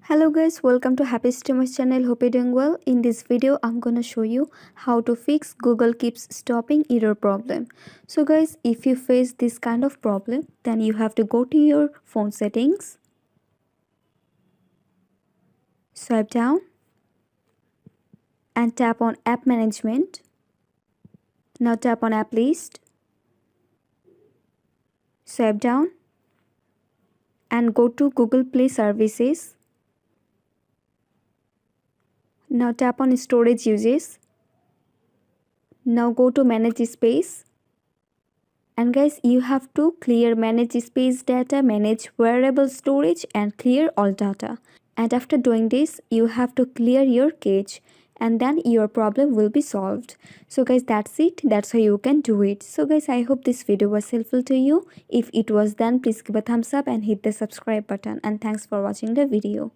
Hello guys, welcome to Happy Streamers channel. Hope you're doing well. In this video, I'm gonna show you how to fix Google keeps stopping error problem. So guys, if you face this kind of problem, then you have to go to your phone settings, swipe down and tap on app management. Now tap on app list, swipe down and go to Google Play services. Now tap on storage uses. Now go to manage space. And guys, you have to clear manage space data, manage variable storage and clear all data. And after doing this, you have to clear your cache and then your problem will be solved. So guys, that's it. That's how you can do it. So guys, I hope this video was helpful to you. If it was, then please give a thumbs up and hit the subscribe button. And thanks for watching the video.